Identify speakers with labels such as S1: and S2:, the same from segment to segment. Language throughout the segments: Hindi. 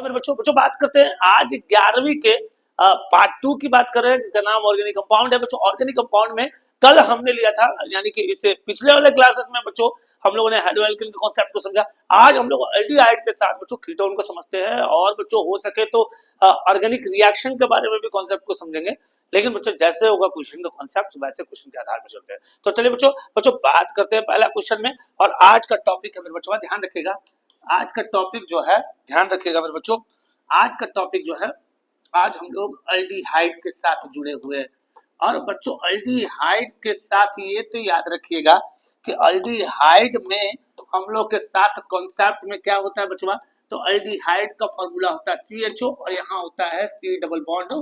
S1: मेरे बच्चों बच्चों बात करते हैं आज 11वीं के पार्ट 2 की बात कर रहे हैं जिसका नाम ऑर्गेनिक कंपाउंड है। बच्चों ऑर्गेनिक कंपाउंड में कल हमने लिया था यानी कि इससे पिछले वाले क्लासेस में बच्चों हम लोगों ने हाइड्रोएल्किन के कॉन्सेप्ट को समझा। आज हम लोग एल्डिहाइड के साथ बच्चों कीटोन को समझते हैं और बच्चों हो सके तो ऑर्गेनिक रिएक्शन के बारे में भी कॉन्सेप्ट को समझेंगे। लेकिन बच्चों जैसे होगा क्वेश्चन का कॉन्सेप्ट वैसे क्वेश्चन के आधार पर चलते हैं। तो चलिए बच्चों बच्चों बात करते हैं पहला क्वेश्चन में। और आज का टॉपिक है मेरे बच्चों ध्यान रखिएगा, आज का टॉपिक जो है ध्यान रखिएगा मेरे बच्चों, आज का टॉपिक जो है आज हम लोग एल्डिहाइड के साथ जुड़े हुए हैं। और बच्चों एल्डिहाइड के साथ ये तो याद रखिएगा कि एल्डिहाइड में हम लोग के साथ कॉन्सेप्ट में क्या होता है बच्चों, तो एल्डिहाइड का फॉर्मूला होता है CHO और यहाँ होता है C डबल बॉन्ड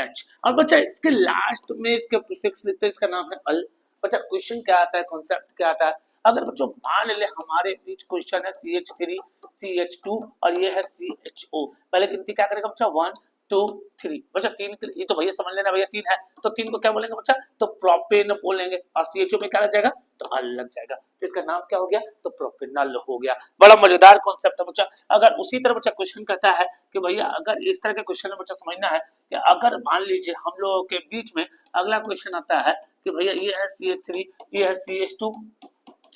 S1: H। और बच्चा इसके लास्ट में इसके प्रीफिक्स लिखते हैं, इसका नाम है अल। बच्चा क्वेश्चन क्या आता है, कॉन्सेप्ट क्या आता है। अगर बच्चों मान ले हमारे बीच क्वेश्चन है CH3 CH2 और ये है CHO, पहले गिनती क्या करेगा बच्चा 1 2 3। बच्चा 3 ये तो भैया समझ लेना भैया 3 है तो 3 को क्या बोलेंगे बच्चा, तो प्रोपेन बोलेंगे। और CHO में क्या लग जाएगा, तो अल लग जाएगा, तो इसका नाम क्या हो गया, तो प्रोपेनल हो गया। बड़ा मजेदार कॉन्सेप्ट है बच्चा। अगर उसी तरह बच्चा क्वेश्चन कहता है कि भैया अगर इस तरह के क्वेश्चन में बच्चा समझना है कि अगर मान लीजिए हम लोगों के बीच में अगला क्वेश्चन आता है कि भैया ये है CH3 ये है CH2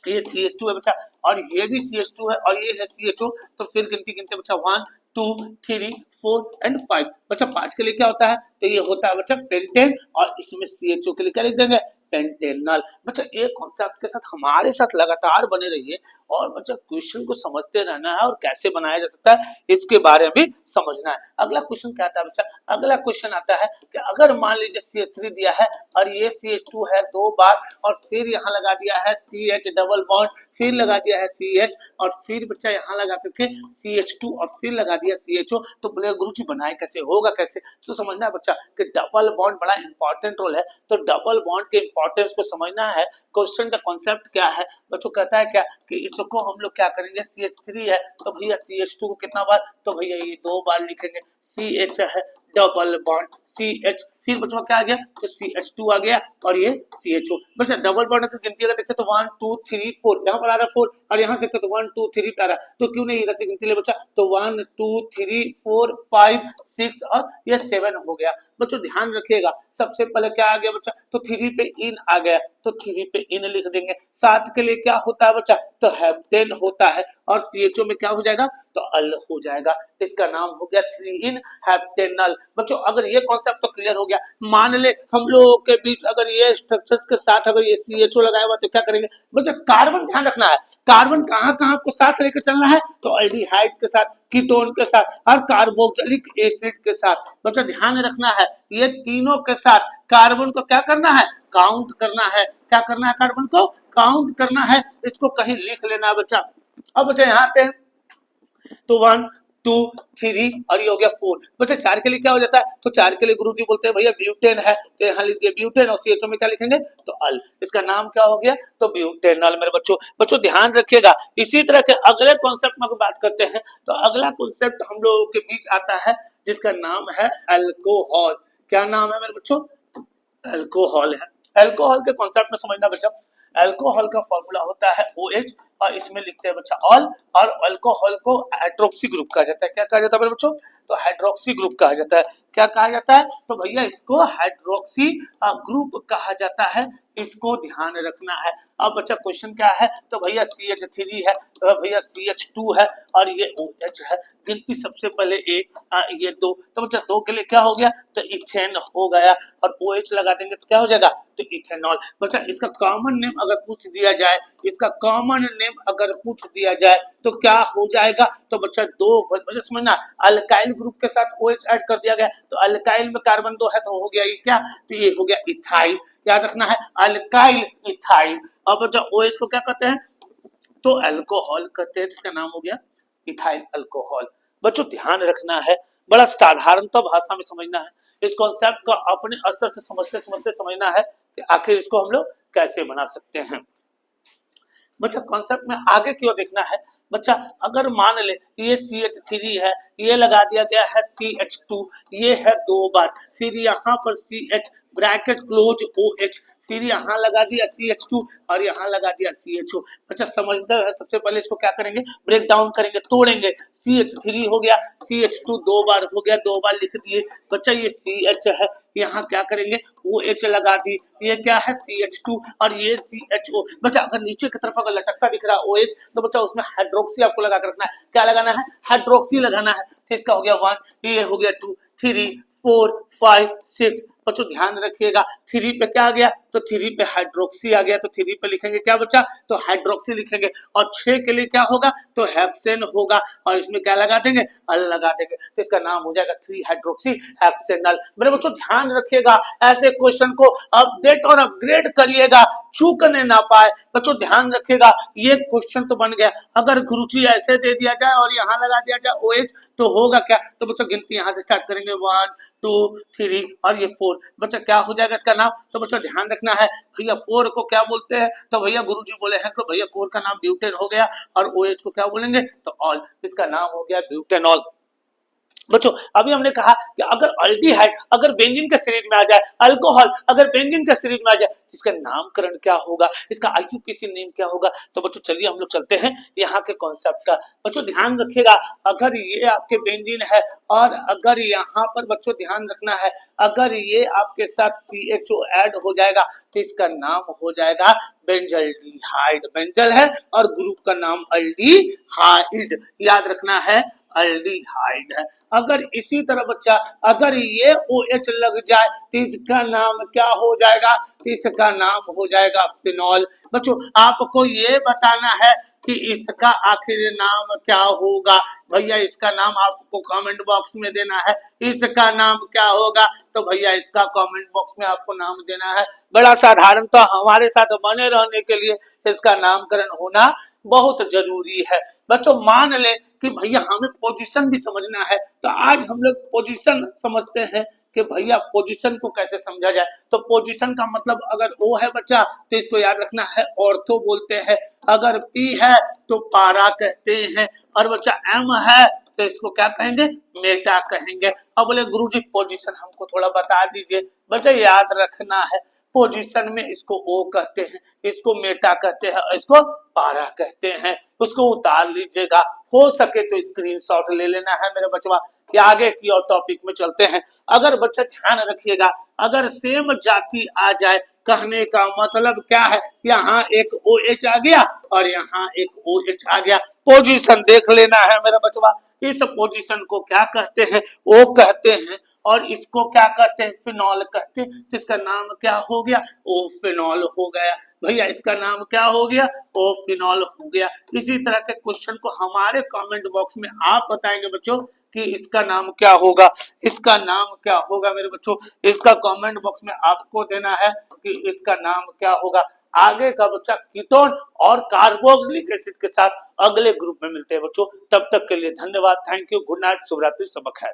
S1: ये CH2 है बच्चा और ये भी CH2 है और ये है CHO, तो फिर गिनती गिनते बच्चा 1 2 3 4 एंड 5। बच्चा 5 के लिए क्या होता है, तो ये होता है बच्चा पेंटेन और इसमें CHO के लिए क्या लिख देंगे, पेंटेनल। बच्चा एक कॉन्सेप्ट के साथ हमारे साथ लगातार बने रहिए और बच्चा क्वेश्चन को समझते रहना है और कैसे बनाया जा सकता है इसके बारे में भी समझना है। अगला क्वेश्चन क्या आता है बच्चा, अगला क्वेश्चन आता है कि अगर मान लीजिए CH3 दिया है और ये CH2 है 2 बार और फिर यहाँ लगा दिया है CH डबल बॉन्ड, फिर लगा दिया है CH और फिर बच्चा यहाँ लगा करके CH2 और फिर लगा दिया CHO, तो बोले गुरुजी बनाए कैसे, होगा कैसे। तो समझना है बच्चा कि डबल बॉन्ड बड़ा इंपॉर्टेंट रोल है, तो डबल बॉन्ड के इंपॉर्टेंस को समझना है। क्वेश्चन का कॉन्सेप्ट क्या है बच्चों, कहता है क्या कि इसको हम लोग क्या करेंगे, CH3 है तो भैया CH2 को कितना बार, तो भैया ये 2 बार लिखेंगे। CH है डबल बॉन्ड CH, फिर बच्चों क्या आ गया, तो CH2 आ गया और ये CHO। बच्चा डबल बॉन्ड की गिनती अगर देखते तो 1 2 3 4, यहाँ पर आ रहा है 4 और यहाँ से देखते तो 1 2 3 पे आ रहा है, तो क्यों नहीं इधर से गिनती ले बच्चा, तो 1 2 3 4 5 6 और ये 7 हो गया। बच्चों ध्यान रखिएगा सबसे पहले क्या आ गया बच्चा, तो 3 पे इन आ गया तो 3 पे इन लिख देंगे। 7 के लिए क्या होता है बच्चा, तो हेप्टेन होता है और CHO में क्या हो जाएगा, तो अल हो जाएगा, इसका नाम हो गया 3 इन हेप्टेनल। बच्चों अगर ये कॉन्सेप्ट तो क्लियर हो गया, मान ले हम लोगों के बीच अगर ये स्ट्रक्चर्स के साथ अगर ये CHO लगाया हुआ तो क्या करेंगे बच्चा, कार्बन ध्यान रखना है, कार्बन कहाँ कहाँ आपको साथ लेकर चलना है, तो एल्डिहाइड के साथ, कीटोन के साथ और कार्बोक्सिलिक एसिड के साथ। बच्चा ध्यान रखना है ये तीनों के साथ कार्बन को क्या करना है, काउंट करना है। क्या करना है, कार्बन को काउंट करना है, इसको कहीं लिख लेना है बच्चा। अब बच्चा यहाँ आते हैं तो 1 2 3 और ये हो गया 4। बच्चा 4 के लिए क्या हो जाता है, तो 4 के लिए गुरुजी बोलते हैं भैया ब्यूटेन है, तो यहाँ लिख दिया ब्यूटेन और CHO में क्या लिखेंगे, तो अल, इसका नाम क्या हो गया, तो ब्यूटेनल। मेरे बच्चों बच्चों ध्यान रखिएगा। इसी तरह के अगले कॉन्सेप्ट में बात करते हैं तो अगला कॉन्सेप्ट हम लोगों के बीच आता है जिसका नाम है अल्कोहल। क्या नाम है मेरे बच्चों, अल्कोहल है। अल्कोहल के कॉन्सेप्ट में समझना बच्चा, अल्कोहल का फॉर्मूला होता है OH और इसमें लिखते हैं बच्चा ऑल, और अल्कोहल को हाइड्रोक्सी ग्रुप कहा जाता है। क्या कहा जाता है मेरे बच्चों, तो हाइड्रोक्सी ग्रुप कहा जाता है। क्या कहा जाता है, तो भैया इसको हाइड्रोक्सी ग्रुप कहा जाता है, इसको ध्यान रखना है। अब बच्चा क्वेश्चन क्या है, तो भैया CH3 है तो भैया CH2 है और ये OH है। गिनती सबसे पहले ये 2, तो बच्चा 2 के लिए क्या हो गया, तो इथेन हो गया और OH लगा देंगे तो क्या हो जाएगा, तो इथेनॉल। बच्चा इसका कॉमन नेम अगर पूछ दिया जाए, इसका कॉमन नेम अगर पूछ दिया जाए तो क्या हो जाएगा, तो बच्चा 2 बच्चा समझना, अल्काइल ग्रुप के साथ OH ऐड कर दिया गया तो अल्काइल में कार्बन 2 है तो हो गया ये क्या, तो ये हो गया इथाइल। याद रखना है अल्काइल इथाइल। अब बच्चा OH को क्या कहते हैं, तो अल्कोहल कहते हैं, जिसका नाम हो गया इथाइल अल्कोहल। बच्चों ध्यान रखना है, बड़ा साधारणता भाषा में समझना है, इस कॉन्सेप्ट को अपने स्तर से समझते समझते समझना है कि आखिर इसको हम लोग कैसे बना सकते हैं। बच्चा कॉन्सेप्ट में आगे की ओर देखना है। बच्चा अगर मान ले ये CH3 है, ये लगा दिया गया है CH2, ये है 2 बार, फिर यहाँ पर CH ब्रैकेट क्लोज OH, फिर यहाँ लगा दिया CH2 और यहाँ लगा दिया CHO। बच्चा समझदार है, सबसे पहले इसको क्या करेंगे, ब्रेक डाउन करेंगे, तोड़ेंगे। CH3 हो गया, CH2 दो बार हो गया, दो बार लिख दिए। बच्चा ये CH है, यहाँ क्या करेंगे, OH लगा दी, ये क्या है CH2 और ये CHO। बच्चा अगर नीचे की तरफ अगर लटकता दिख रहा है OH, तो बच्चा उसमें हाइड्रोक्सी आपको लगा कर रखना है। क्या लगाना है, हाइड्रोक्सी लगाना है। तो इसका हो गया 1, ये हो गया 2, 3, 4, 5, 6। बच्चों ध्यान रखिएगा, 3 पे क्या आ गया, तो 3 पे हाइड्रोक्सी आ गया, तो 3 पे लिखेंगे क्या बच्चा, तो हाइड्रोक्सी लिखेंगे। और 6 के लिए क्या होगा, तो हेप्सेन होगा, और इसमें क्या लगा देंगे, अल लगा देंगे। तो इसका नाम हो जाएगा 3 हाइड्रोक्सी हेप्सेनल। मेरे बच्चों ध्यान रखिएगा, ऐसे क्वेश्चन को अपडेट और अपग्रेड करिएगा, चूकने ना पाए। बच्चों ध्यान रखिएगा, ये क्वेश्चन तो बन गया। अगर गुरुजी ऐसे दे दिया जाए और यहाँ लगा दिया जाए OH, तो होगा क्या, तो बच्चों गिनती यहाँ से स्टार्ट करेंगे, 1, 2, 3 और ये 4। बच्चा क्या हो जाएगा इसका नाम, तो बच्चों ध्यान रखना है, भैया 4 को क्या बोलते हैं, तो भैया गुरुजी बोले हैं तो भैया 4 का नाम ब्यूटेन हो गया, और OH को क्या बोलेंगे, तो ऑल। इसका नाम हो गया ब्यूटेनॉल। बच्चों अभी हमने कहा कि अगर अल्डिहाइड अगर बेंजीन के सीरीज में आ जाए, अल्कोहल अगर बेंजीन के सीरीज में आ जाए, इसका नामकरण क्या होगा, इसका IUPAC नेम क्या होगा। तो बच्चों चलिए हम लोग चलते हैं यहाँ के कॉन्सेप्ट का। बच्चों ध्यान रखिएगा, अगर ये आपके बेंजीन है और अगर यहाँ पर बच्चों ध्यान रखना है, अगर ये आपके साथ CHO ऐड हो जाएगा, तो इसका नाम हो जाएगा बेंजल्डिहाइड। बेंजल है और ग्रुप का नाम अल्डिहाइड, याद रखना है, अल्डिहाइड है। अगर इसी तरह बच्चा अगर ये OH लग जाए, तो इसका नाम क्या हो जाएगा, तो इसका नाम हो जाएगा फिनॉल। बच्चों आपको ये बताना है कि इसका आखिर नाम क्या होगा, भैया इसका नाम आपको कमेंट बॉक्स में देना है। इसका नाम क्या होगा, तो भैया इसका कमेंट बॉक्स में आपको नाम देना है। बड़ा साधारण, तो हमारे साथ बने रहने के लिए इसका नामकरण होना बहुत जरूरी है। बच्चों मान ले कि भैया हमें पोजीशन भी समझना है, तो आज हम लोग पोजीशन समझते हैं कि भैया पोजीशन को कैसे समझा जाए। तो पोजीशन का मतलब अगर O है बच्चा, तो इसको याद रखना है ऑर्थो बोलते हैं। अगर P है तो पारा कहते हैं, और बच्चा M है तो इसको क्या कहेंगे, मेटा कहेंगे। अब बोले गुरुजी पोजीशन हमको थोड़ा बता दीजिए। बच्चा याद रखना है, पोजीशन में इसको O कहते हैं, इसको मेटा कहते हैं, इसको पारा कहते हैं। उसको उतार लीजिएगा, हो सके तो स्क्रीनशॉट ले लेना है मेरे बचवा, कि आगे की और टॉपिक में चलते हैं। अगर बच्चा ध्यान रखिएगा, अगर सेम जाति आ जाए, कहने का मतलब क्या है, यहाँ एक OH आ गया और यहाँ एक OH आ गया, पोजीशन देख लेना है मेरा बचवा। इस पोजीशन को क्या कहते हैं, O कहते हैं, और इसको क्या कहते हैं, फिनॉल कहते हैं। तो इसका नाम क्या हो गया, ओ फिनॉल हो गया। भैया इसका नाम क्या हो गया, ओ फिनॉल हो गया। इसी तरह के क्वेश्चन को हमारे कमेंट बॉक्स में आप बताएंगे बच्चों कि इसका नाम क्या होगा, इसका नाम क्या होगा मेरे बच्चों। इसका कमेंट बॉक्स में आपको देना है कि इसका नाम क्या होगा। आगे का बच्चा कीटोन और कार्बोक्सिलिक एसिड के साथ अगले ग्रुप में मिलते हैं बच्चों। तब तक के लिए धन्यवाद, थैंक यू, गुड नाइट, शुभ रात्रि, सबक है।